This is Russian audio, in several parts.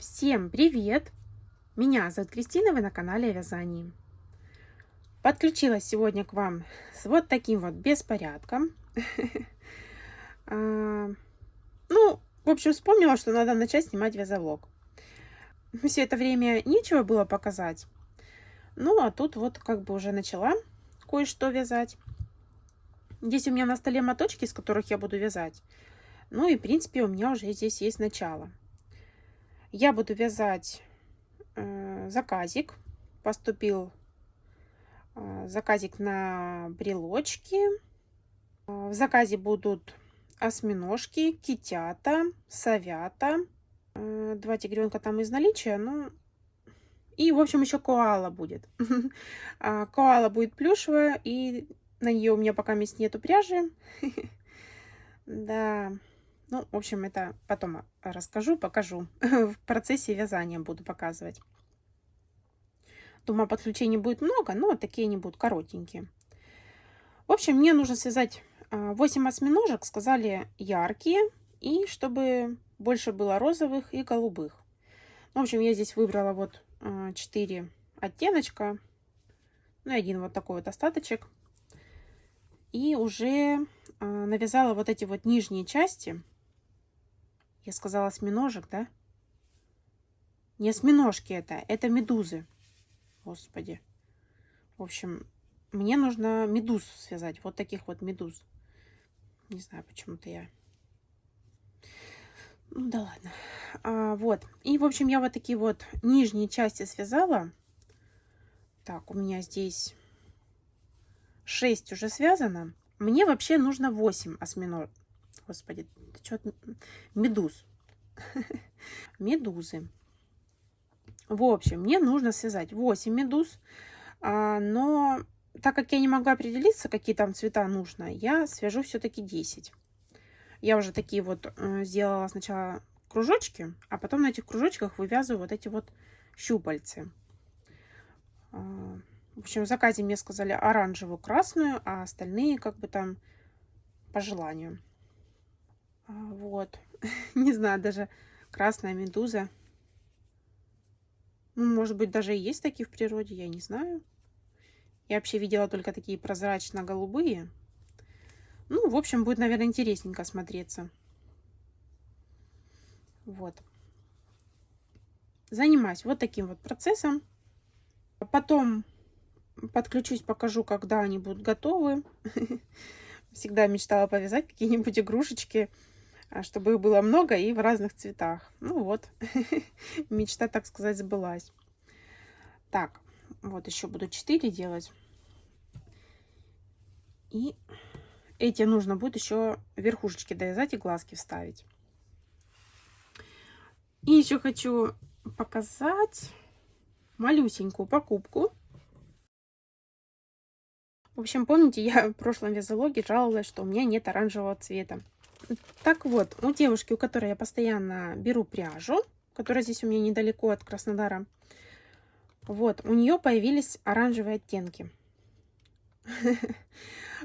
Всем привет! Меня зовут Кристина, вы на канале о вязании. Подключилась сегодня к вам с вот таким вот беспорядком. Ну, в общем, вспомнила, что надо начать снимать вязалог. Все это время нечего было показать. Ну, а тут вот как бы уже начала кое-что вязать. Здесь у меня на столе моточки, из которых я буду вязать. Ну и, в принципе, у меня уже здесь есть начало. Я буду вязать заказик. Поступил заказик на брелочки. В заказе будут осьминожки, китята, совята. Два тигренка там из наличия. Ну, и, в общем, еще коала будет. Коала будет плюшевая, и на нее у меня пока нету пряжи. Да. Ну, в общем, это потом расскажу, покажу. В процессе вязания буду показывать. Думаю, подключений будет много, но такие они будут коротенькие. В общем, мне нужно связать 8 осьминожек, сказали яркие, и чтобы больше было розовых и голубых. В общем, я здесь выбрала вот 4 оттеночка, ну и один вот такой вот остаточек. И уже навязала вот эти вот нижние части. Я сказала осьминожек, да? Не осьминожки это медузы. Господи. В общем, мне нужно медуз связать, вот таких вот медуз. Не знаю, почему-то я... Ну да ладно. Вот. И, в общем, я вот такие вот нижние части связала. Так, у меня здесь 6 уже связано. Мне вообще нужно 8 осьминожек. Господи, что-то... Медуз. Медузы. В общем, мне нужно связать 8 медуз. Но так как я не могу определиться, какие там цвета нужно, я свяжу все-таки 10. Я уже такие вот сделала сначала кружочки, а потом на этих кружочках вывязываю вот эти вот щупальцы. В общем, в заказе мне сказали оранжевую, красную, а остальные как бы там по желанию. Вот. Не знаю, даже красная медуза. Ну, может быть, даже и есть такие в природе, я не знаю. Я вообще видела только такие прозрачно-голубые. Ну, в общем, будет, наверное, интересненько смотреться. Вот. Занимаюсь вот таким вот процессом. Потом подключусь, покажу, когда они будут готовы. Всегда мечтала повязать какие-нибудь игрушечки, чтобы их было много и в разных цветах. Ну вот, мечта, так сказать, сбылась. Так, вот еще буду 4 делать. И эти нужно будет еще верхушечки довязать и глазки вставить. И еще хочу показать малюсенькую покупку. В общем, помните, я в прошлом вязалоге жаловалась, что у меня нет оранжевого цвета. Так вот, у девушки, у которой я постоянно беру пряжу, которая здесь у меня недалеко от Краснодара, вот, у нее появились оранжевые оттенки.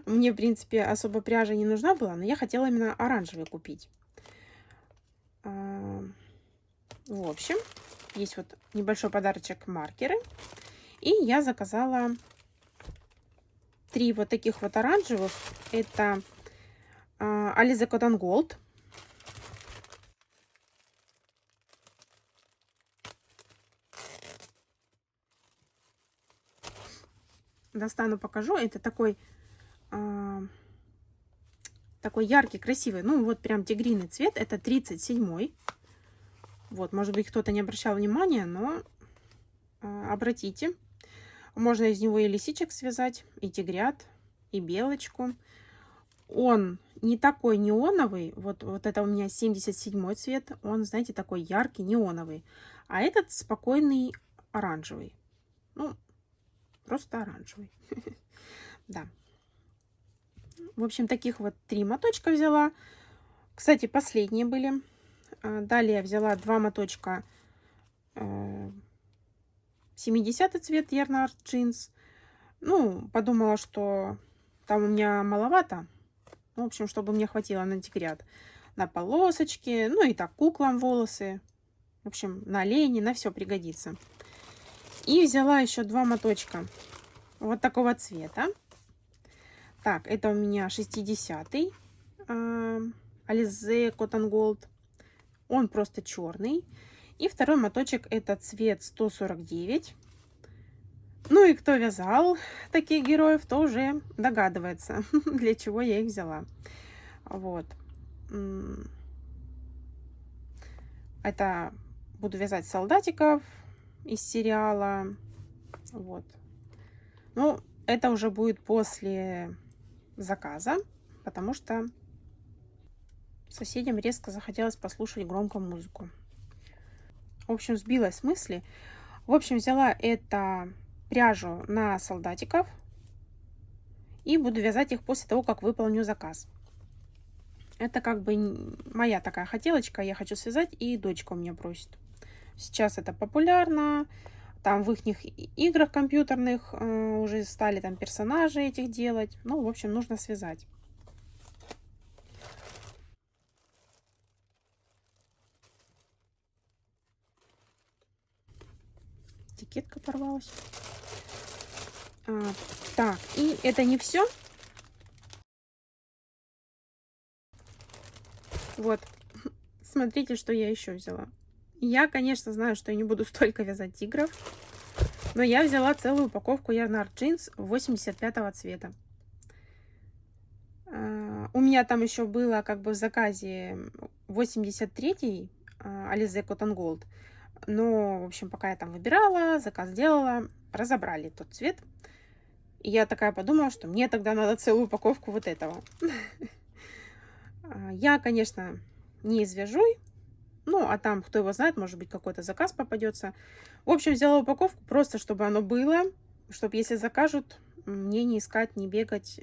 Мне, в принципе, особо пряжа не нужна была, но я хотела именно оранжевый купить. В общем, есть вот небольшой подарочек маркеры. И я заказала 3 вот таких вот оранжевых. Это Alize Cotton Gold. Достану, покажу. Это такой яркий, красивый. Ну, вот прям тигриный цвет. Это 37-й. Вот, может быть, кто-то не обращал внимания, но обратите. Можно из него и лисичек связать, и тигрят, и белочку. Он не такой неоновый. Вот это у меня 77-й цвет. Он, знаете, такой яркий, неоновый. А этот спокойный оранжевый. Ну, просто оранжевый. Да. В общем, таких вот 3 моточка взяла. Кстати, последние были. Далее я взяла 2 моточка 70-й цвет Yarn Art Jeans. Ну, подумала, что там у меня маловато. В общем, чтобы мне хватило на тигрят. На полосочки. Ну и так, куклам волосы. В общем, на олени, на все пригодится. И взяла еще 2 моточка вот такого цвета. Так, это у меня 60-й Alize Cotton Gold. Он просто черный. И второй моточек это цвет 149. Ну и кто вязал таких героев, то уже догадывается, для чего я их взяла. Вот. Это буду вязать солдатиков из сериала. Вот. Ну, это уже будет после заказа, потому что соседям резко захотелось послушать громко музыку. В общем, сбилась с мысли. В общем, взяла это пряжу на солдатиков и буду вязать их после того, как выполню заказ. Это как бы моя такая хотелочка, я хочу связать, и дочка у меня просит. Сейчас это популярно, там в их играх компьютерных уже стали там персонажи этих делать. Ну, в общем, нужно связать. Этикетка порвалась. Так, и это не все. Вот, смотрите, что я еще взяла. Я, конечно, знаю, что я не буду столько вязать тигров, но я взяла целую упаковку Yarn Art Jeans 85-го цвета. У меня там еще было как бы в заказе 83-й Alize Cotton Gold. Но, в общем, пока я там выбирала, заказ делала, разобрали тот цвет. И я такая подумала, что мне тогда надо целую упаковку вот этого. Я, конечно, не из Вяжуй. Ну, а там, кто его знает, может быть, какой-то заказ попадется. В общем, взяла упаковку просто, чтобы оно было. Чтобы, если закажут, мне не искать, не бегать,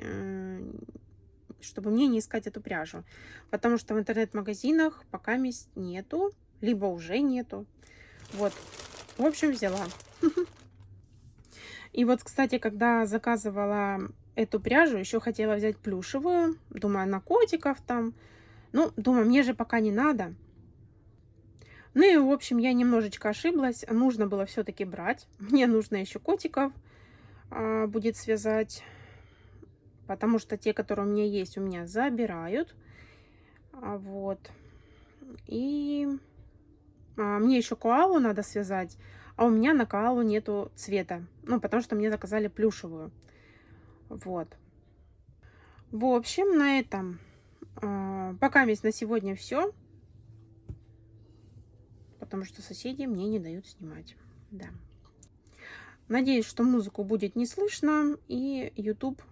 чтобы мне не искать эту пряжу. Потому что в интернет-магазинах пока нету, либо уже нету. Вот. В общем, взяла. И вот, кстати, когда заказывала эту пряжу, еще хотела взять плюшевую. Думаю, на котиков там. Ну, думаю, мне же пока не надо. Ну и, в общем, я немножечко ошиблась. Нужно было все-таки брать. Мне нужно еще котиков будет связать. Потому что те, которые у меня есть, у меня забирают. Вот. И мне еще коалу надо связать. А у меня на коалу нету цвета. Ну, потому что мне заказали плюшевую. Вот. В общем, на этом пока на сегодня все. Потому что соседи мне не дают снимать. Да. Надеюсь, что музыку будет не слышно. И YouTube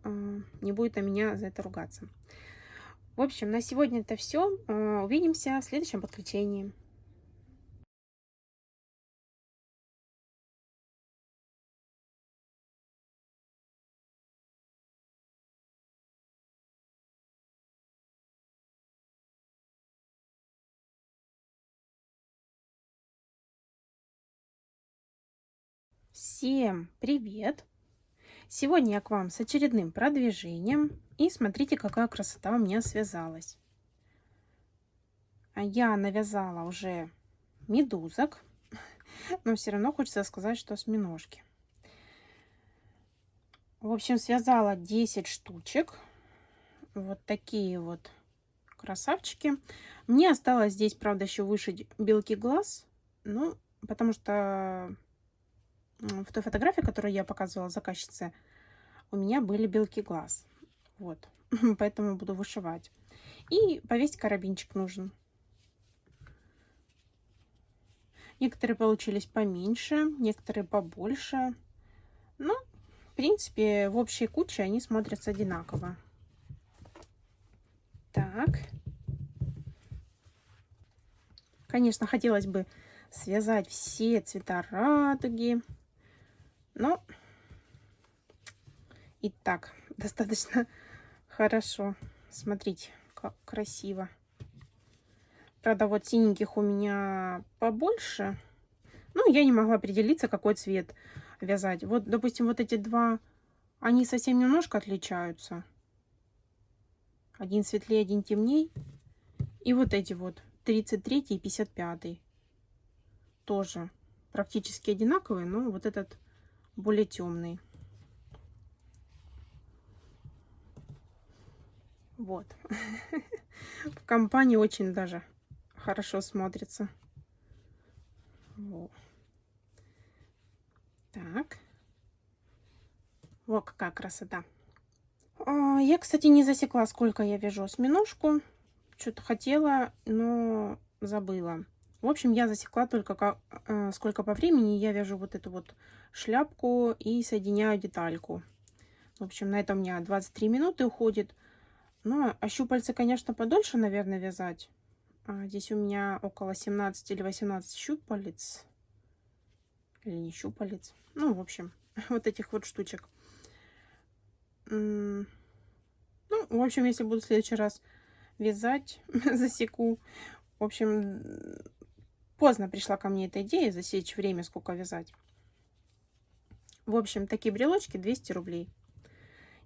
не будет на меня за это ругаться. В общем, на сегодня это все. Увидимся в следующем подключении. Всем привет! Сегодня я к вам с очередным продвижением. И смотрите, какая красота у меня связалась. Я навязала уже медузок. Но все равно хочется сказать, что осьминожки. В общем, связала 10 штучек. Вот такие вот красавчики. Мне осталось здесь, правда, еще вышить белки глаз. Ну, потому что в той фотографии, которую я показывала заказчице, у меня были белки глаз. Вот. Поэтому буду вышивать. И повесить карабинчик нужен. Некоторые получились поменьше, некоторые побольше. Но, в принципе, в общей куче они смотрятся одинаково. Так. Конечно, хотелось бы связать все цвета радуги. Но и так достаточно хорошо. Смотрите, как красиво. Правда, вот синеньких у меня побольше. Ну, я не могла определиться, какой цвет вязать. Вот, допустим, вот эти два, они совсем немножко отличаются. Один светлее, один темней. И вот эти вот, 33 и 55. тоже практически одинаковые, но вот этот более темный. Вот. В компании очень даже хорошо смотрится. Вот. Так. Вот какая красота. Я, кстати, не засекла, сколько я вяжу осьминожку. Что-то хотела, но забыла. В общем, я засекла только сколько по времени я вяжу вот эту вот шляпку и соединяю детальку. В общем, на это у меня 23 минуты уходит. Ну, а щупальца, конечно, подольше, наверное, вязать. Здесь у меня около 17 или 18 щупалец. Или не щупалец. Ну, в общем, вот этих вот штучек. Ну, в общем, если буду в следующий раз вязать, засеку. В общем, поздно пришла ко мне эта идея засечь время, сколько вязать. В общем, такие брелочки 200 рублей.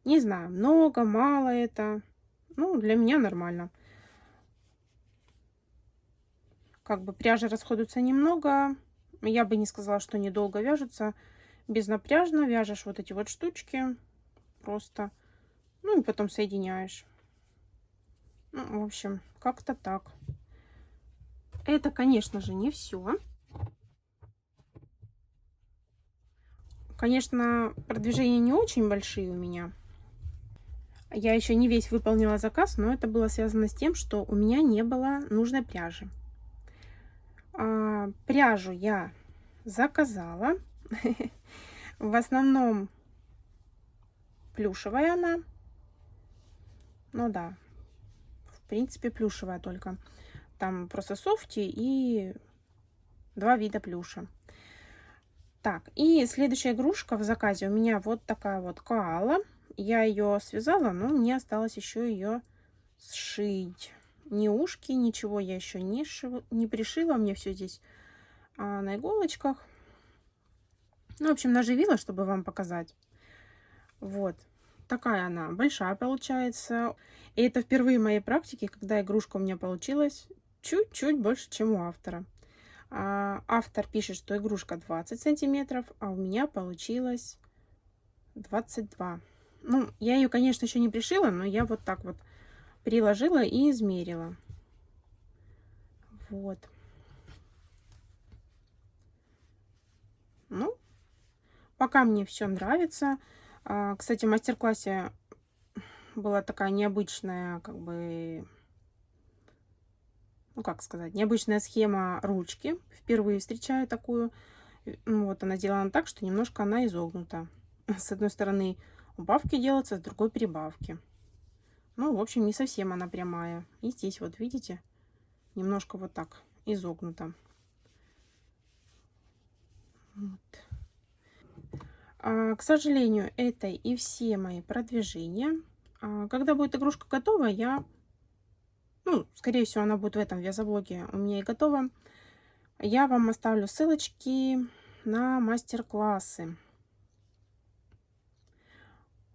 Не знаю, много, мало это. Ну, для меня нормально. Как бы пряжи расходуется немного. Я бы не сказала, что недолго вяжутся. Безнапряжно вяжешь вот эти вот штучки. Просто. Ну, и потом соединяешь. Ну, в общем, как-то так. Это, конечно же, не все. Конечно, продвижения не очень большие у меня. Я еще не весь выполнила заказ, но это было связано с тем, что у меня не было нужной пряжи. Пряжу я заказала. В основном плюшевая она. Ну да, в принципе плюшевая только. Там просто софти и 2 вида плюша. Так, и следующая игрушка в заказе у меня вот такая вот коала. Я ее связала, но мне осталось еще ее сшить. Ни ушки, ничего я еще не пришила. Мне все здесь на иголочках. Ну, в общем, наживила, чтобы вам показать. Вот. Такая она большая получается. И это впервые в моей практике, когда игрушка у меня получилась чуть-чуть больше, чем у автора. Автор пишет, что игрушка 20 сантиметров, а у меня получилось 22. Ну, я ее, конечно, еще не пришила, но я вот так вот приложила и измерила. Вот. Ну, пока мне все нравится. Кстати, в мастер-классе была такая необычная, как бы, ну как сказать, необычная схема ручки. Впервые встречаю такую. Ну, вот она сделана так, что немножко она изогнута. С одной стороны убавки делаются, с другой прибавки. Ну, в общем, не совсем она прямая. И здесь вот, видите, немножко вот так изогнута. Вот. К сожалению, это и все мои продвижения. Когда будет игрушка готова, ну, скорее всего, она будет в этом вязоблоге у меня и готова. Я вам оставлю ссылочки на мастер-классы.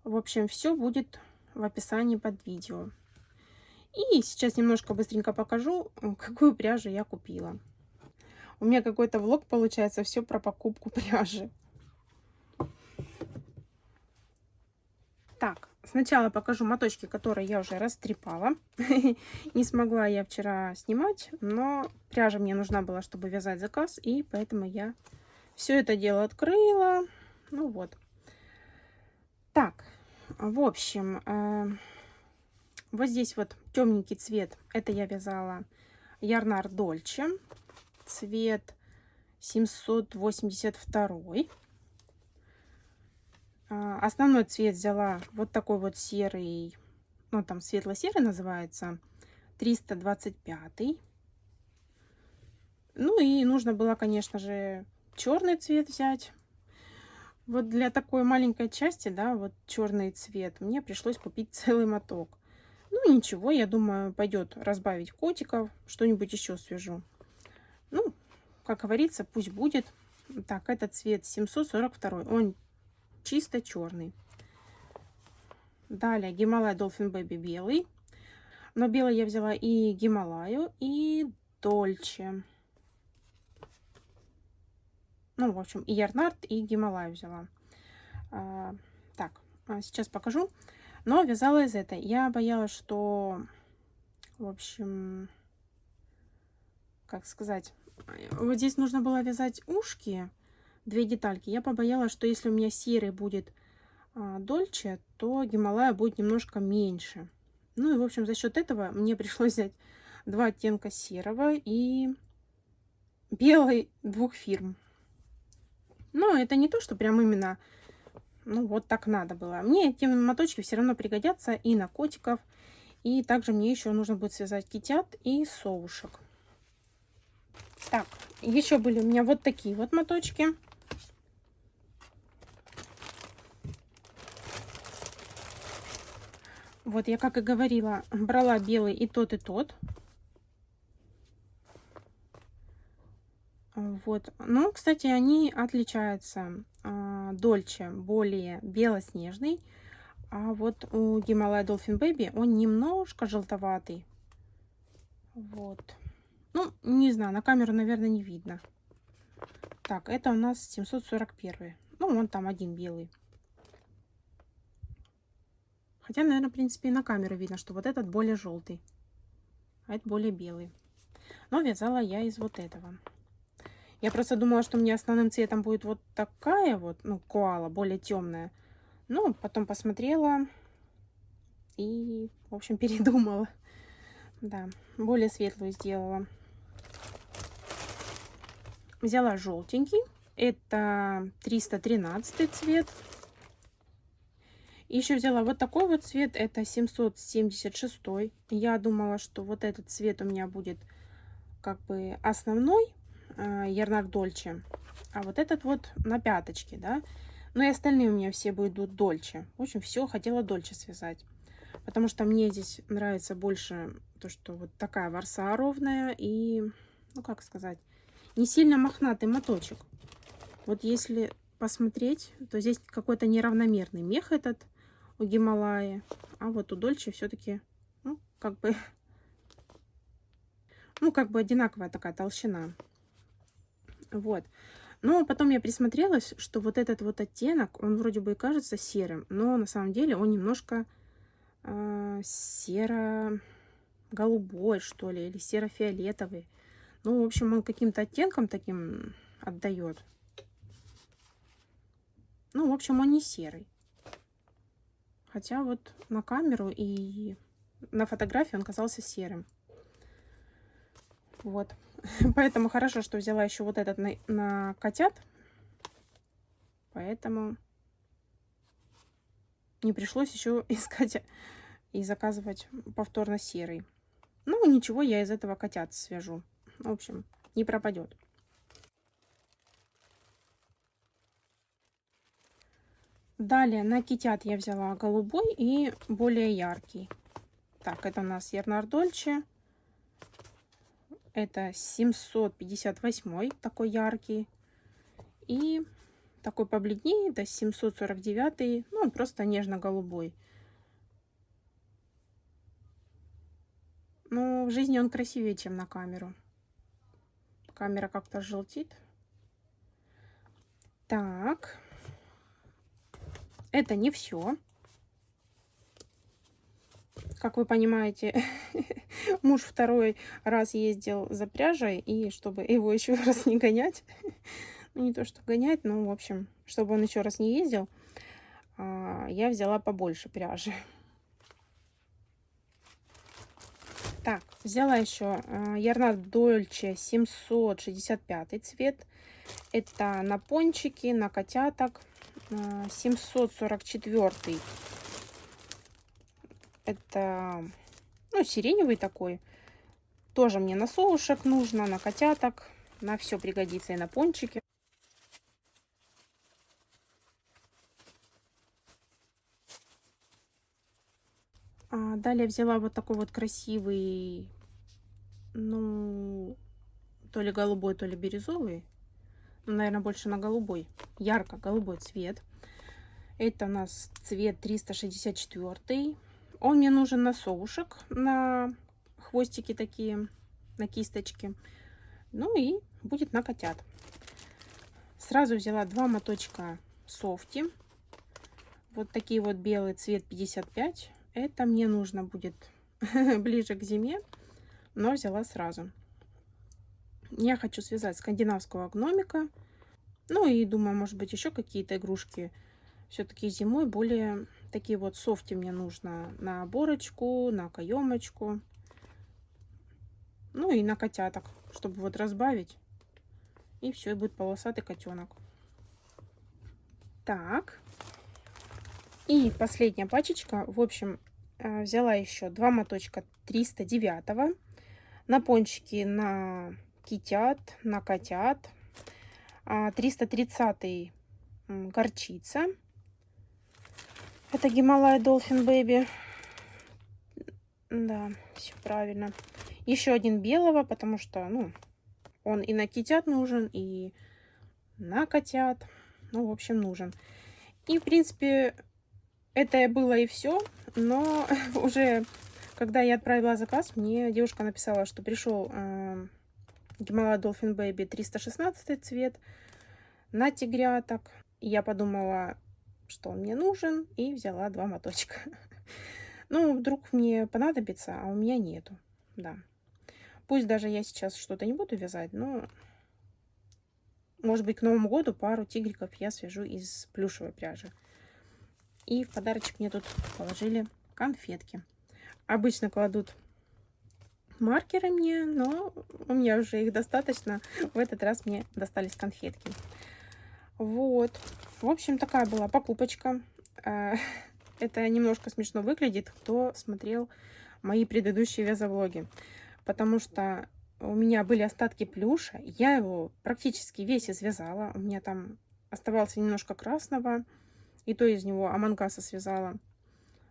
В общем, все будет в описании под видео. И сейчас немножко быстренько покажу, какую пряжу я купила. У меня какой-то влог получается все про покупку пряжи. Так, сначала покажу моточки, которые я уже растрепала. Не смогла я вчера снимать, но пряжа мне нужна была, чтобы вязать заказ, и поэтому я все это дело открыла. Ну вот. Так, в общем, вот здесь вот темненький цвет. Это я вязала Ярнар Дольче. Цвет 782. Основной цвет взяла вот такой вот серый, ну там светло-серый называется, 325. Ну и нужно было, конечно же, черный цвет взять. Вот для такой маленькой части, да, вот черный цвет, мне пришлось купить целый моток. Ну ничего, я думаю, пойдет разбавить котиков, что-нибудь еще свяжу. Ну, как говорится, пусть будет. Так, этот цвет 742, он чисто черный. Далее Гималай Dolphin Baby белый. Но белый я взяла и Гималаю, и Дольче. Ну, в общем, и Ярнард, и Гималаю взяла. Так, сейчас покажу. Но вязала из этой. Я боялась, что, в общем, как сказать, вот здесь нужно было вязать ушки, 2 детальки. Я побоялась, что если у меня серый будет дольче, то Гималая будет немножко меньше. Ну и, в общем, за счет этого мне пришлось взять 2 оттенка серого и белый 2 фирм. Но это не то, что прям именно, ну, вот так надо было. Мне эти моточки все равно пригодятся и на котиков, и также мне еще нужно будет связать китят и совушек. Так, еще были у меня вот такие вот моточки. Вот я, как и говорила, брала белый и тот, и тот. Вот. Но, кстати, они отличаются. Дольче более белоснежный, а вот у Гималая Dolphin Baby он немножко желтоватый. Вот. Ну, не знаю, на камеру, наверное, не видно. Так, это у нас 741. Ну, вон там один белый. Хотя, наверное, в принципе, и на камеру видно, что вот этот более желтый, а это более белый. Но вязала я из вот этого. Я просто думала, что мне основным цветом будет вот такая вот, ну, коала, более темная. Но потом посмотрела и, в общем, передумала. Да, более светлую сделала. Взяла желтенький. Это 313 цвет. Еще взяла вот такой вот цвет. Это 776. Я думала, что вот этот цвет у меня будет как бы основной. Ярнард Дольче. А вот этот вот на пяточке, да. Ну и остальные у меня все будут Дольче. В общем, все хотела Дольче связать. Потому что мне здесь нравится больше то, что вот такая ворса ровная и, ну как сказать, не сильно мохнатый моточек. Вот если посмотреть, то здесь какой-то неравномерный мех этот у Гималаи. А вот у Дольче все-таки, ну, как бы одинаковая такая толщина. Вот. Но потом я присмотрелась, что вот этот вот оттенок, он вроде бы и кажется серым, но на самом деле он немножко серо-голубой, что ли, или серо-фиолетовый. Ну, в общем, он каким-то оттенком таким отдает. Ну, в общем, он не серый. Хотя вот на камеру и на фотографии он казался серым. Вот. Поэтому хорошо, что взяла еще вот этот на котят. Поэтому не пришлось еще искать и заказывать повторно серый. Ну, ничего, я из этого котят свяжу. В общем, не пропадет. Далее на китят я взяла голубой и более яркий. Так, это у нас Ярнард Дольче. Это 758, такой яркий. И такой побледнее, это 749. Ну, он просто нежно-голубой. Но в жизни он красивее, чем на камеру. Камера как-то желтит. Так. Это не все. Как вы понимаете, муж второй раз ездил за пряжей, и чтобы его еще раз не гонять, ну не то что гонять, но в общем, чтобы он еще раз не ездил, я взяла побольше пряжи. Так, взяла еще Ярнард Дольче 765 цвет. Это на пончики, на котяток. 744. Это, ну, сиреневый такой. Тоже мне на совушек нужно, на котяток. На все пригодится и на пончики. Далее взяла вот такой вот красивый, ну, то ли голубой, то ли бирюзовый. Наверное, больше на голубой. Ярко-голубой цвет. Это у нас цвет 364. Он мне нужен на совушек, на хвостики такие, на кисточки. Ну и будет на котят. Сразу взяла 2 моточка софти. Вот такие вот, белый цвет 55. Это мне нужно будет ближе к зиме, но взяла сразу. Я хочу связать скандинавского гномика. Ну и думаю, может быть, еще какие-то игрушки. Все-таки зимой более такие вот софти мне нужно на оборочку, на каемочку. Ну и на котяток, чтобы вот разбавить. И все, и будет полосатый котенок. Так. И последняя пачечка. В общем, взяла еще 2 моточка 309. На пончики, на китят, на котят. 330 горчица. Это Гималай Dolphin Baby. Да, все правильно. Еще один белого, потому что, ну, он и на китят нужен, и на котят. Ну, в общем, нужен. И, в принципе, это было и все. Но уже, когда я отправила заказ, мне девушка написала, что пришел Гималай Dolphin Baby 316 цвет на тигряток. Я подумала, что он мне нужен, и взяла 2 моточка. Ну, вдруг мне понадобится, а у меня нету. Да. Пусть даже я сейчас что-то не буду вязать, но, может быть, к Новому году пару тигриков я свяжу из плюшевой пряжи. И в подарочек мне тут положили конфетки. Обычно кладут маркеры мне, но у меня уже их достаточно. В этот раз мне достались конфетки. Вот. В общем, такая была покупочка. Это немножко смешно выглядит, кто смотрел мои предыдущие вязовлоги. Потому что у меня были остатки плюша. Я его практически весь связала. У меня там оставался немножко красного. И то из него амангаса связала.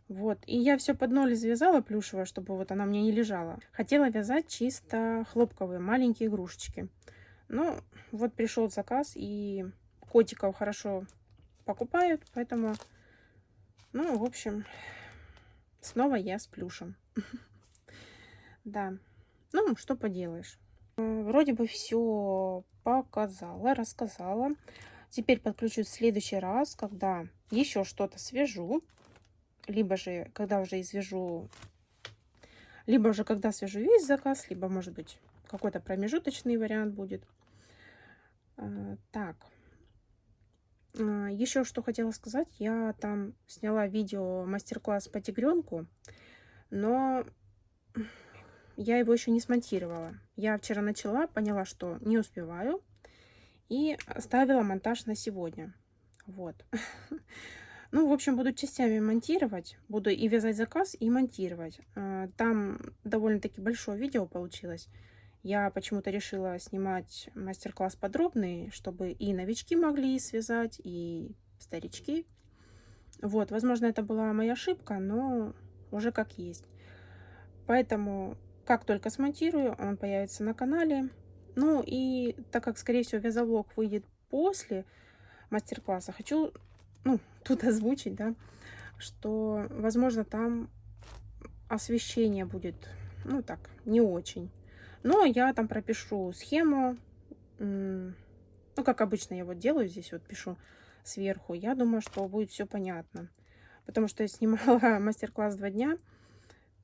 Вот. И я все под ноль связала плюшевое, чтобы вот она мне не лежала. Хотела вязать чисто хлопковые маленькие игрушечки. Ну, вот пришел заказ, и котиков хорошо покупают, поэтому, ну, в общем, снова я с плюшем. Да, ну, что поделаешь. Вроде бы все показала, рассказала. Теперь подключусь в следующий раз, когда еще что-то свяжу. Либо же, когда уже извяжу, либо уже когда свяжу весь заказ, либо, может быть, какой-то промежуточный вариант будет. Так. Еще что хотела сказать. Я там сняла видео мастер-класс по тигренку, но я его еще не смонтировала. Я вчера начала, поняла, что не успеваю, и оставила монтаж на сегодня. Вот. Ну, в общем, буду частями монтировать. Буду и вязать заказ, и монтировать. Там довольно-таки большое видео получилось. Я почему-то решила снимать мастер-класс подробный, чтобы и новички могли связать, и старички. Вот, возможно, это была моя ошибка, но уже как есть. Поэтому, как только смонтирую, он появится на канале. Ну, и так как, скорее всего, вязовлог выйдет после мастер-класса, хочу, ну, тут озвучить, да, что, возможно, там освещение будет, ну, так, не очень. Но я там пропишу схему, ну, как обычно я вот делаю, здесь вот пишу сверху. Я думаю, что будет все понятно. Потому что я снимала мастер-класс 2 дня.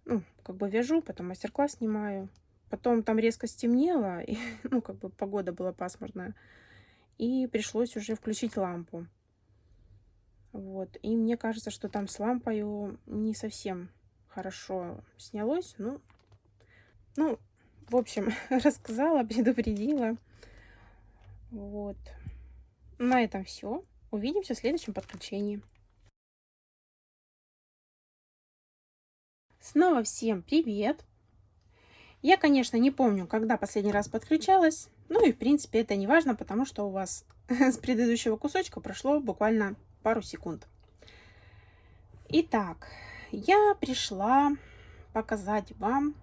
Ну, как бы вяжу, потом мастер-класс снимаю. Потом там резко стемнело, и, ну, как бы погода была пасмурная. И пришлось уже включить лампу. Вот. И мне кажется, что там с лампой не совсем хорошо снялось. Ну, в общем, рассказала, предупредила. Вот. На этом все. Увидимся в следующем подключении. Снова всем привет! Я, конечно, не помню, когда последний раз подключалась. Ну и, в принципе, это не важно, потому что у вас с предыдущего кусочка прошло буквально пару секунд. Итак, я пришла показать вам.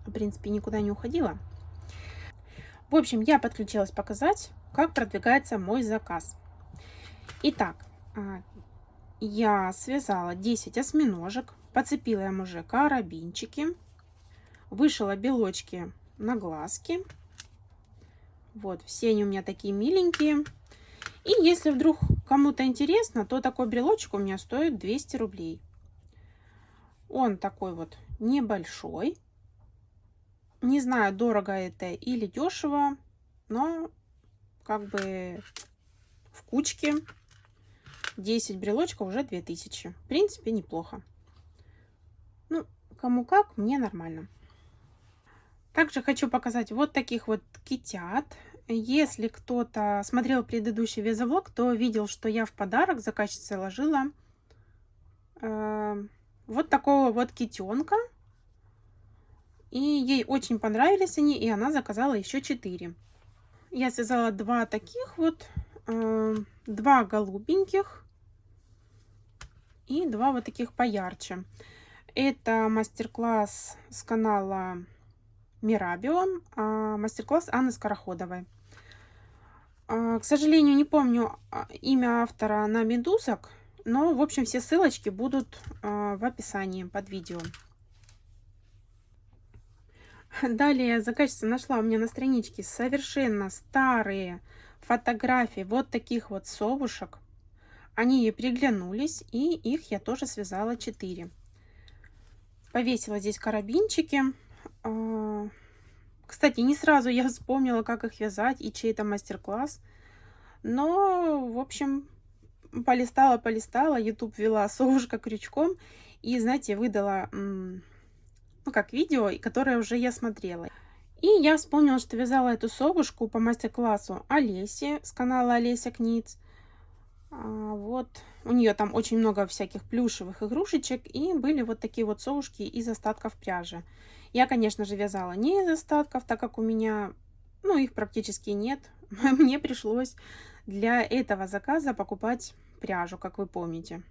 В принципе, никуда не уходила. В общем, я подключилась показать, как продвигается мой заказ. Итак, я связала 10 осьминожек, подцепила им уже карабинчики, вышила белочки на глазки. Вот, все они у меня такие миленькие. И если вдруг кому-то интересно, то такой брелочек у меня стоит 200 рублей. Он такой вот небольшой. Не знаю, дорого это или дешево, но как бы в кучке 10 брелочков уже 2000. В принципе, неплохо. Ну, кому как, мне нормально. Также хочу показать вот таких вот китят. Если кто-то смотрел предыдущий вязовлог, то видел, что я в подарок заказчице ложила вот такого вот китенка. И ей очень понравились они, и она заказала еще 4. Я связала 2 таких вот, 2 голубеньких и 2 вот таких поярче. Это мастер-класс с канала Мирабио, мастер-класс Анны Скороходовой. К сожалению, не помню имя автора на медузок, но, в общем, все ссылочки будут в описании под видео. Далее заказчица нашла у меня на страничке совершенно старые фотографии вот таких вот совушек. Они ей приглянулись, и их я тоже связала 4. Повесила здесь карабинчики. Кстати, не сразу я вспомнила, как их вязать и чей это мастер-класс. Но, в общем, полистала, YouTube ввела совушка крючком. И, знаете, выдала, ну, как видео, которое уже я смотрела. И я вспомнила, что вязала эту совушку по мастер-классу Олеси с канала Олеся Книц. Вот. У нее там очень много всяких плюшевых игрушечек. И были вот такие вот совушки из остатков пряжи. Я, конечно же, вязала не из остатков, так как у меня, ну, их практически нет. Мне пришлось для этого заказа покупать пряжу, как вы помните.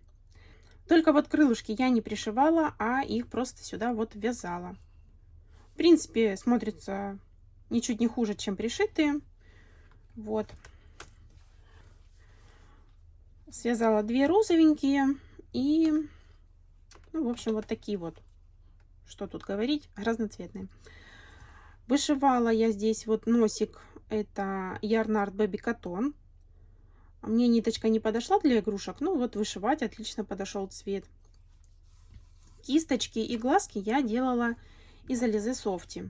Только вот крылышки я не пришивала, а их просто сюда вот вязала. В принципе, смотрится ничуть не хуже, чем пришитые. Вот. Связала 2 розовенькие и, ну, в общем, вот такие вот. Что тут говорить, разноцветные. Вышивала я здесь вот носик, это Ярнард Бэби Катон. Мне ниточка не подошла для игрушек, ну вот вышивать отлично подошел цвет. Кисточки и глазки я делала из Alize Softy.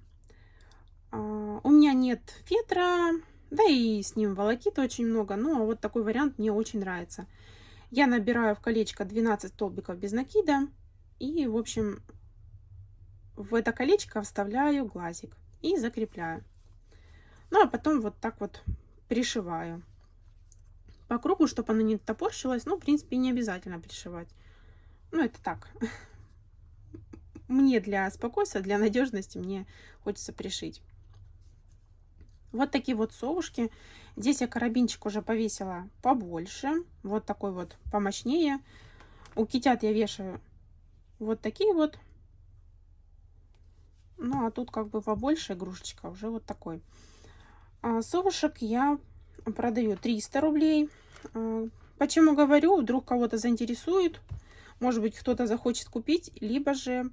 У меня нет фетра, да и с ним волокиты очень много, но вот такой вариант мне очень нравится. Я набираю в колечко 12 столбиков без накида и, в общем, в это колечко вставляю глазик и закрепляю. Ну, а потом вот так вот пришиваю по кругу, чтобы оно не топорщилось. Ну, в принципе, не обязательно пришивать. Ну, это так. Мне для спокойствия, для надежности мне хочется пришить. Вот такие вот совушки. Здесь я карабинчик уже повесила побольше. Вот такой вот помощнее. У китят я вешаю вот такие вот. Ну, а тут как бы побольше игрушечка, уже вот такой. Совушек я продаю 300 рублей. Почему говорю? Вдруг кого-то заинтересует. Может быть, кто-то захочет купить. Либо же,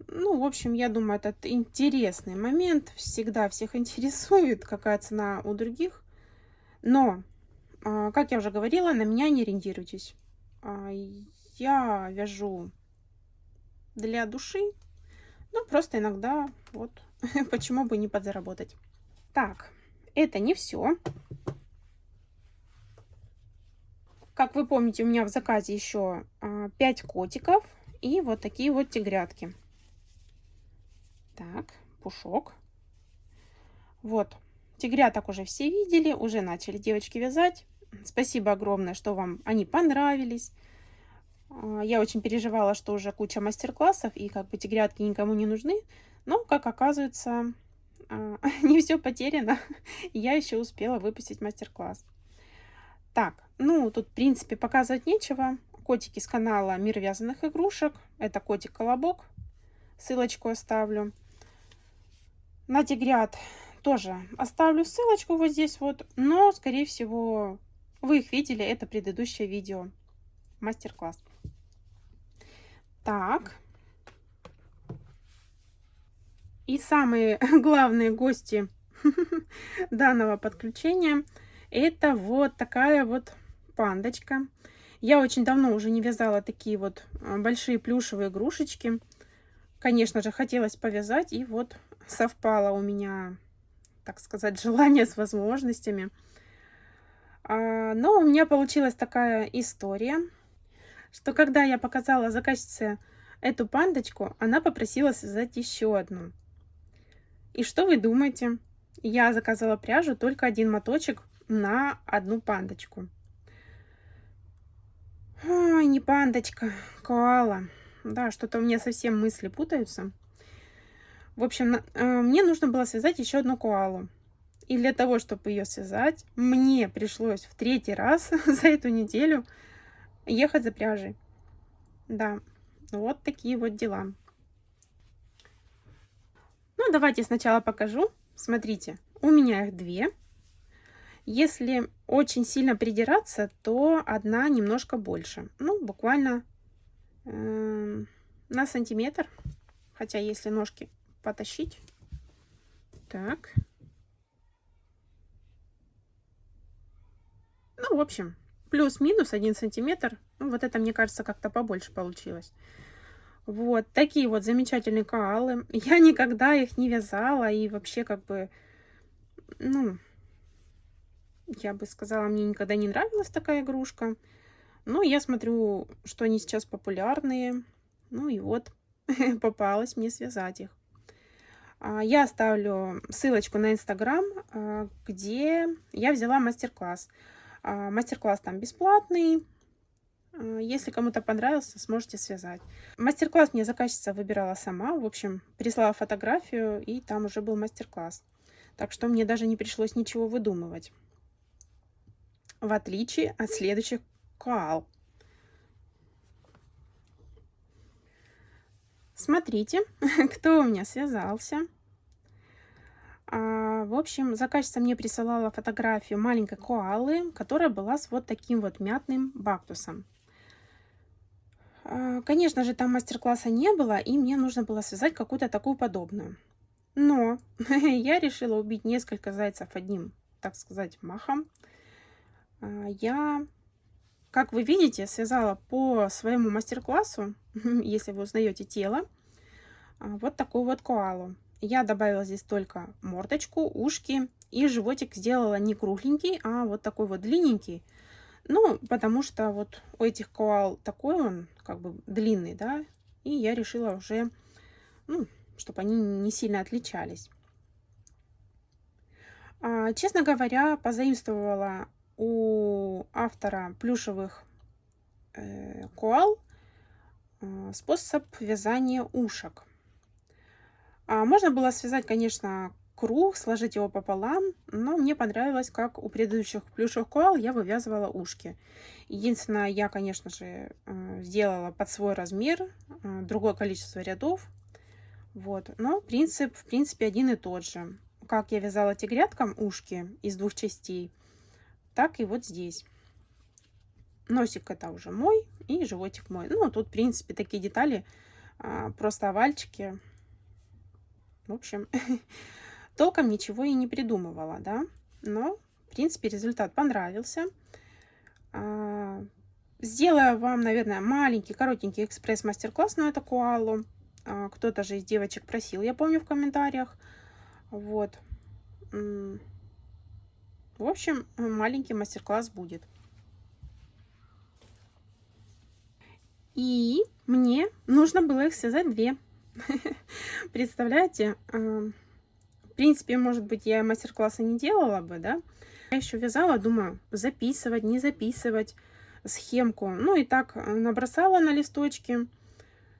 ну, в общем, я думаю, этот интересный момент. Всегда всех интересует, какая цена у других. Но, как я уже говорила, на меня не ориентируйтесь. Я вяжу для души. Ну, просто иногда, вот, почему бы не подзаработать. Так, это не все. Как вы помните, у меня в заказе еще 5 котиков и вот такие вот тигрятки. Так, пушок. Вот, тигряток уже все видели, уже начали девочки вязать. Спасибо огромное, что вам они понравились. Я очень переживала, что уже куча мастер-классов, и как бы тигрятки никому не нужны. Но, как оказывается, не все потеряно. Я еще успела выпустить мастер-класс. Так, ну, тут, в принципе, показывать нечего. Котики с канала Мир вязаных игрушек. Это котик-колобок. Ссылочку оставлю. На тигрят тоже оставлю ссылочку вот здесь вот. Но, скорее всего, вы их видели. Это предыдущее видео. Мастер-класс. Так. И самые главные гости данного подключения. Это вот такая вот пандочка. Я очень давно уже не вязала такие вот большие плюшевые игрушечки. Конечно же, хотелось повязать, и вот совпало у меня, так сказать, желание с возможностями. Но у меня получилась такая история, что когда я показала заказчице эту пандочку, она попросила связать еще одну. И что вы думаете? Я заказала пряжу только один моточек на одну пандочку. Ой, не пандочка, коала. Да, что-то у меня совсем мысли путаются. В общем, мне нужно было связать еще одну коалу. И для того, чтобы ее связать, мне пришлось в 3-й раз за эту неделю ехать за пряжей. Да, вот такие вот дела. Ну, давайте сначала покажу. Смотрите, у меня их 2. Если очень сильно придираться, то одна немножко больше. Ну, буквально на сантиметр. Хотя, если ножки потащить. Так. Ну, в общем, плюс-минус 1 сантиметр. Ну, вот это, мне кажется, как-то побольше получилось. Вот такие вот замечательные коалы. Я никогда их не вязала. И вообще, как бы, ну, я бы сказала, мне никогда не нравилась такая игрушка. Но я смотрю, что они сейчас популярные. Ну и вот, попалось мне связать их. Я оставлю ссылочку на Инстаграм, где я взяла мастер-класс. Мастер-класс там бесплатный. Если кому-то понравился, сможете связать. Мастер-класс мне заказчица выбирала сама. В общем, прислала фотографию, и там уже был мастер-класс. Так что мне даже не пришлось ничего выдумывать. В отличие от следующих коал. Смотрите, кто у меня связался. В общем, заказчица мне присылала фотографию маленькой коалы, которая была с вот таким вот мятным бактусом. Конечно же, там мастер-класса не было, и мне нужно было связать какую-то такую подобную. Но я решила убить несколько зайцев одним, так сказать, махом. Я, как вы видите, связала по своему мастер-классу, если вы узнаете тело, вот такую вот коалу. Я добавила здесь только мордочку, ушки, и животик сделала не кругленький, а вот такой вот длинненький. Ну, потому что вот у этих коал такой он, как бы, длинный, да, и я решила уже, ну, чтобы они не сильно отличались. Честно говоря, позаимствовала у автора плюшевых коал способ вязания ушек. Можно было связать, конечно, круг, сложить его пополам, но мне понравилось, как у предыдущих плюшевых коал я вывязывала ушки. Единственное, я, конечно же, сделала под свой размер, другое количество рядов. Вот. Но принцип, в принципе, один и тот же. Как я вязала тигряткам ушки из 2 частей, так и вот здесь. Носик это уже мой, и животик мой. Ну, тут, в принципе, такие детали, просто овальчики. В общем, толком ничего и не придумывала, да. Но, в принципе, результат понравился. Сделаю вам, наверное, маленький, коротенький экспресс-мастер-класс на эту коалу. Кто-то же из девочек просил, я помню, в комментариях. Вот. В общем, маленький мастер-класс будет. И мне нужно было их связать 2. Представляете? В принципе, может быть, я мастер-класса не делала бы, да? Я еще вязала, думаю, записывать, не записывать схемку. Ну и так набросала на листочки,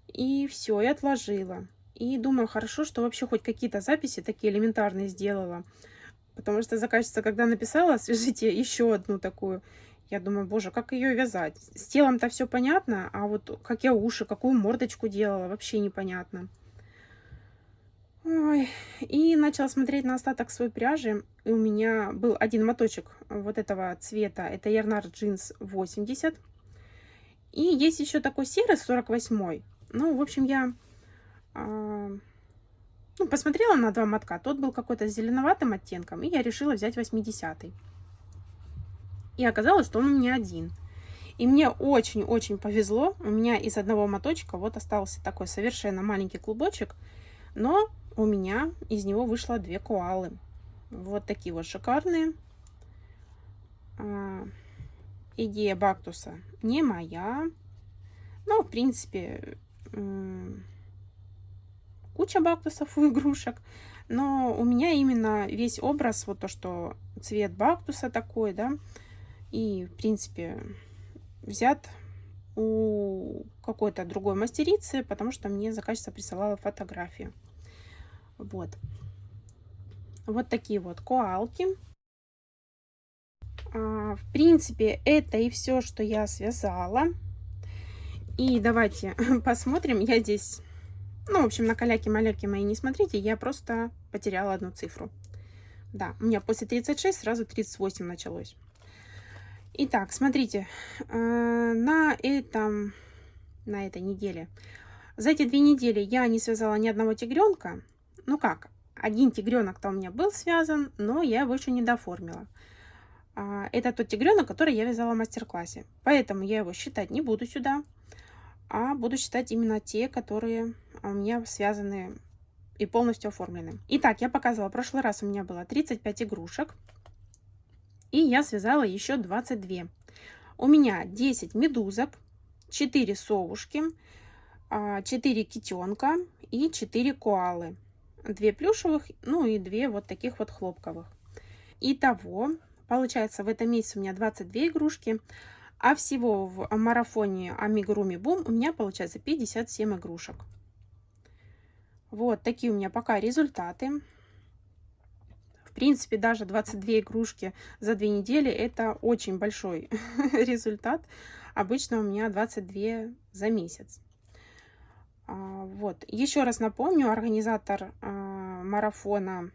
и все, и отложила. И думаю, хорошо, что вообще хоть какие-то записи такие элементарные сделала. Потому что заказчица, когда написала, свяжите еще одну такую, я думаю, боже, как ее вязать? С телом-то все понятно, а вот как я уши, какую мордочку делала, вообще непонятно. Ой, и начала смотреть на остаток своей пряжи. И у меня был один моточек вот этого цвета. Это Yarnard Jeans 80. И есть еще такой серый 48. Ну, в общем, я Ну, посмотрела на два мотка, тот был какой-то с зеленоватым оттенком, и я решила взять 80-й. И оказалось, что он у меня один. И мне очень-очень повезло. У меня из одного моточка вот остался такой совершенно маленький клубочек, но у меня из него вышло две коалы. Вот такие вот шикарные. Идея бактуса не моя. Но, в принципе, куча бактусов у игрушек. Но у меня именно весь образ, вот то, что цвет бактуса такой, да, и, в принципе, взят у какой-то другой мастерицы, потому что мне заказчица присылала фотографию. Вот. Вот такие вот коалки. В принципе, это и все, что я связала. И давайте посмотрим. Я здесь, ну, в общем, на каляки-маляки мои не смотрите, я просто потеряла одну цифру. Да, у меня после 36 сразу 38 началось. Итак, смотрите, на этой неделе, за эти 2 недели я не связала ни одного тигренка. Ну как, один тигренок-то у меня был связан, но я его еще не дооформила. Это тот тигренок, который я вязала в мастер-классе. Поэтому я его считать не буду сюда, а буду считать именно те, которые у меня связаны и полностью оформлены. Итак, я показывала, в прошлый раз у меня было 35 игрушек. И я связала еще 22. У меня 10 медузок, 4 совушки, 4 китенка и 4 коалы. 2 плюшевых, ну и 2 вот таких вот хлопковых. Итого, получается, в этом месяце у меня 22 игрушки, а всего в марафоне Amigurumi Boom у меня получается 57 игрушек. Вот такие у меня пока результаты. В принципе, даже 22 игрушки за 2 недели это очень большой результат. Обычно у меня 22 за месяц. Вот. Еще раз напомню, организатор марафона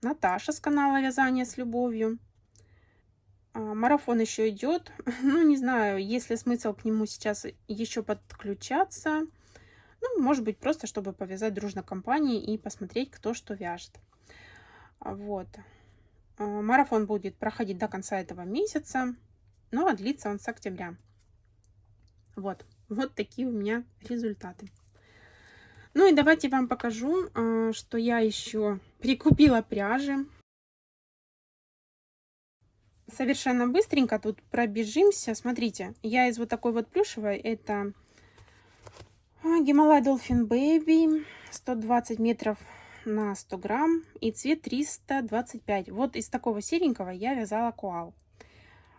Наташа с канала Вязание с любовью. Марафон еще идет. Ну, не знаю, есть ли смысл к нему сейчас еще подключаться. Ну, может быть, просто чтобы повязать дружно компании и посмотреть, кто что вяжет. Вот. Марафон будет проходить до конца этого месяца, ну а длится он с октября. Вот. Вот такие у меня результаты. Ну и давайте вам покажу, что я еще прикупила пряжи. Совершенно быстренько тут пробежимся. Смотрите, я из вот такой вот плюшевой, это Гималай Dolphin Baby, 120 метров на 100 грамм и цвет 325. Вот из такого серенького я вязала коал.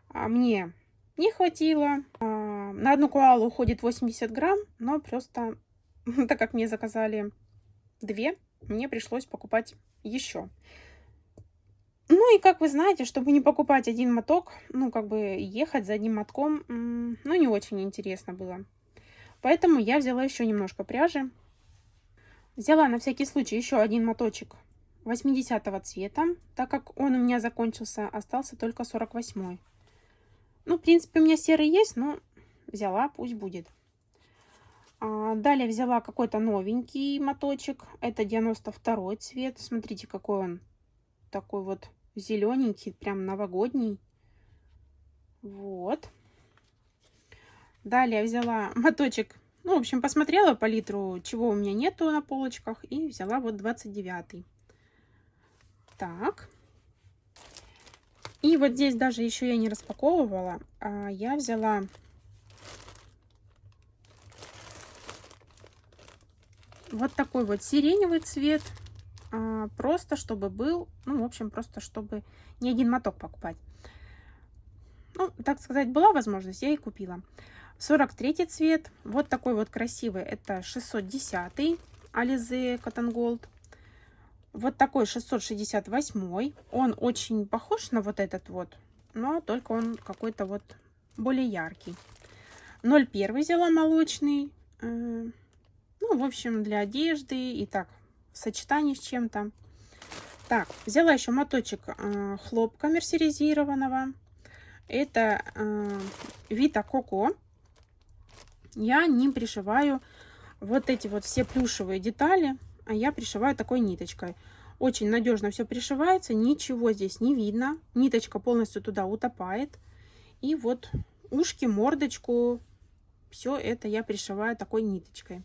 Мне не хватило. На одну коалу уходит 80 грамм, но просто так как мне заказали 2, мне пришлось покупать еще. Ну и как вы знаете, чтобы не покупать один моток, ну как бы ехать за одним мотком, ну не очень интересно было. Поэтому я взяла еще немножко пряжи. Взяла на всякий случай еще один моточек 80-го цвета, так как он у меня закончился, остался только 48-й. Ну, в принципе, у меня серый есть, но взяла, пусть будет. Далее взяла какой-то новенький моточек, это 92-й цвет. Смотрите, какой он такой вот зелененький, прям новогодний. Вот. Далее взяла моточек. Ну, в общем, посмотрела палитру, чего у меня нету на полочках, и взяла вот 29-й. Так. И вот здесь даже еще я не распаковывала, я взяла вот такой вот сиреневый цвет, просто чтобы был, ну, в общем, просто чтобы не один моток покупать. Ну, так сказать, была возможность, я и купила. 43 цвет, вот такой вот красивый, это 610-й Alize Cotton Gold. Вот такой 668-й, он очень похож на вот этот вот, но только он какой-то вот более яркий. 01 взяла молочный, ну, в общем, для одежды и так, в сочетании с чем-то. Так, взяла еще моточек хлопка мерсеризированного, это Vita Coco. Я не пришиваю вот эти вот все плюшевые детали. а я пришиваю такой ниточкой. Очень надежно все пришивается, ничего здесь не видно. Ниточка полностью туда утопает. И вот ушки, мордочку, все это я пришиваю такой ниточкой.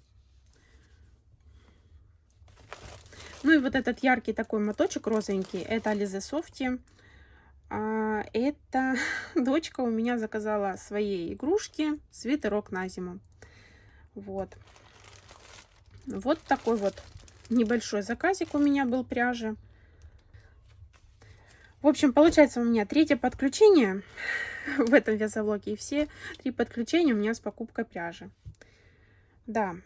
Ну и вот этот яркий такой моточек розовенький, это Alize Softy. Это дочка у меня заказала своей игрушки свитерок на зиму. Вот. Вот такой вот небольшой заказик у меня был пряжи. В общем, получается у меня третье подключение в этом вязалоге. И все 3 подключения у меня с покупкой пряжи. Да.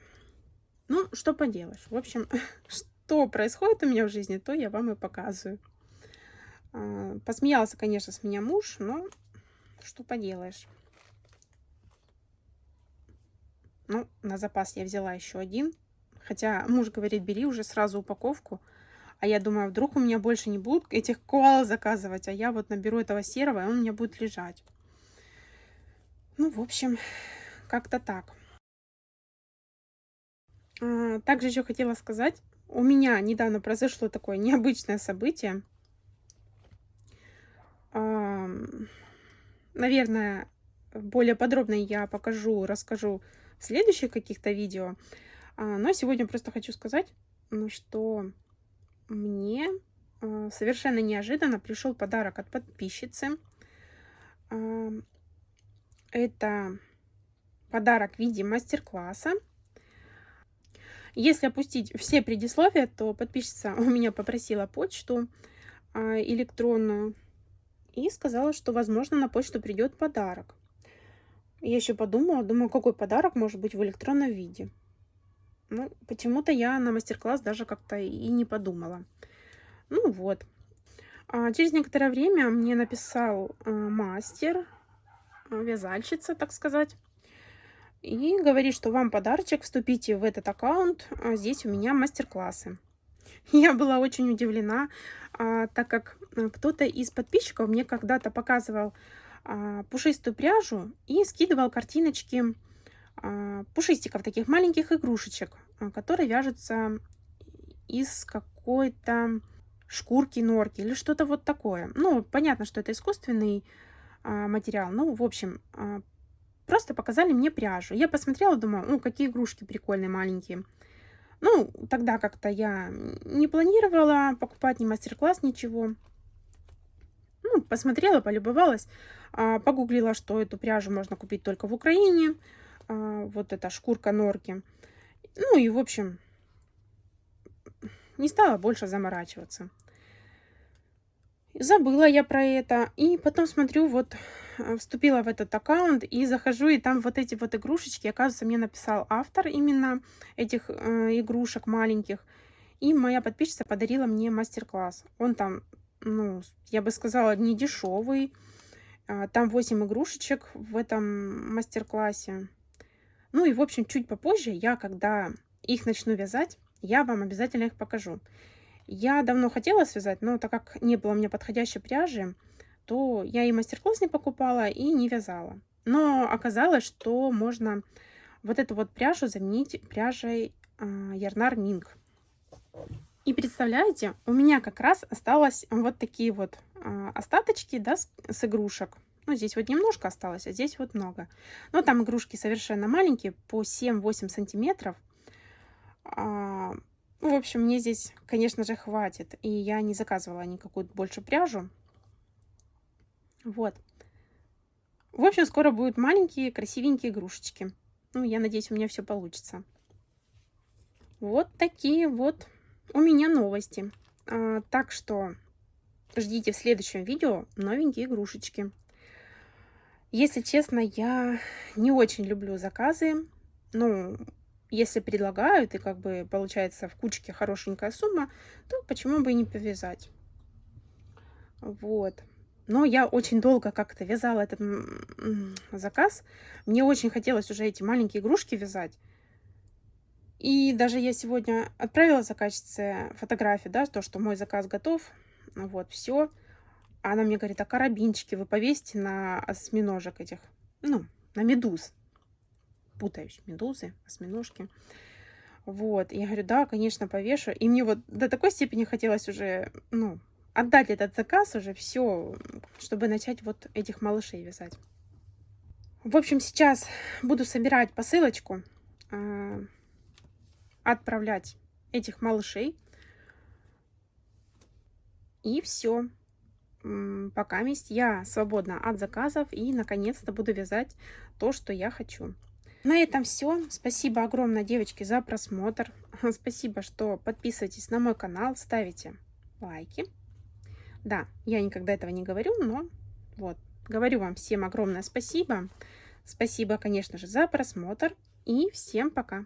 Ну, что поделаешь. В общем, что происходит у меня в жизни, то я вам и показываю. Посмеялся, конечно, с меня муж, но что поделаешь. Ну, на запас я взяла еще один. Хотя муж говорит, бери уже сразу упаковку. А я думаю, вдруг у меня больше не будут этих коал заказывать. А я вот наберу этого серого, и он у меня будет лежать. Ну, в общем, как-то так. Также еще хотела сказать, у меня недавно произошло такое необычное событие. Наверное, более подробно я расскажу в следующих каких-то видео. Но сегодня просто хочу сказать, что мне совершенно неожиданно пришел подарок от подписчицы. Это подарок в виде мастер-класса. Если опустить все предисловия, то подписчица у меня попросила почту электронную и сказала, что, возможно, на почту придет подарок. Я еще думаю, какой подарок может быть в электронном виде. Ну, почему-то я на мастер-класс даже как-то и не подумала. Ну вот. Через некоторое время мне написал мастер, вязальщица, так сказать, и говорит, что вам подарочек, вступите в этот аккаунт, здесь у меня мастер-классы. Я была очень удивлена, так как кто-то из подписчиков мне когда-то показывал пушистую пряжу и скидывал картиночки пушистиков, таких маленьких игрушечек, которые вяжутся из какой-то шкурки норки или что-то вот такое. Ну, понятно, что это искусственный материал. Ну, в общем, просто показали мне пряжу. Я посмотрела, думаю, ну, какие игрушки прикольные, маленькие. Ну, тогда как-то я не планировала покупать ни мастер-класс, ничего. Ну, посмотрела, полюбовалась, погуглила, что эту пряжу можно купить только в Украине. Вот эта шкурка норки. Ну и, в общем, не стала больше заморачиваться. Забыла я про это. И потом смотрю, вот вступила в этот аккаунт и захожу, и там вот эти вот игрушечки. Оказывается, мне написал автор именно этих игрушек маленьких. И моя подписчица подарила мне мастер-класс. Он там, ну, я бы сказала, не дешевый. Там 8 игрушечек в этом мастер-классе. Ну и, в общем, чуть попозже я, когда их начну вязать, я вам обязательно их покажу. Я давно хотела связать, но так как не было у меня подходящей пряжи, то я и мастер-класс не покупала, и не вязала. Но оказалось, что можно вот эту вот пряжу заменить пряжей Ярнар Минг. И представляете, у меня как раз осталось вот такие вот остаточки, да, с игрушек. Ну, здесь вот немножко осталось, а здесь вот много. Но там игрушки совершенно маленькие, по 7-8 сантиметров. В общем, мне здесь, конечно же, хватит. И я не заказывала никакую больше пряжу. Вот. В общем, скоро будут маленькие, красивенькие игрушечки. Ну, я надеюсь, у меня все получится. Вот такие вот у меня новости. Так что ждите в следующем видео новенькие игрушечки. Если честно, я не очень люблю заказы. Ну, если предлагают, и как бы получается в кучке хорошенькая сумма, то почему бы и не повязать? Вот. Но я очень долго как-то вязала этот заказ. Мне очень хотелось уже эти маленькие игрушки вязать. И даже я сегодня отправила заказчице фотографию, да, то, что мой заказ готов. Вот, все. Она мне говорит, а карабинчики вы повесьте на осьминожек этих, ну, на медуз. Путаюсь, медузы, осьминожки. Вот, я говорю, да, конечно, повешу. И мне вот до такой степени хотелось уже, ну, отдать этот заказ уже, все, чтобы начать вот этих малышей вязать. В общем, сейчас буду собирать посылочку, а, отправлять этих малышей. И все. Покаместь я свободна от заказов и наконец-то буду вязать то, что я хочу. На этом все. Спасибо огромное, девочки, за просмотр. Спасибо, что подписываетесь на мой канал, ставите лайки. Да, я никогда этого не говорю, но вот, говорю вам всем огромное спасибо. Спасибо, конечно же, за просмотр. И всем пока.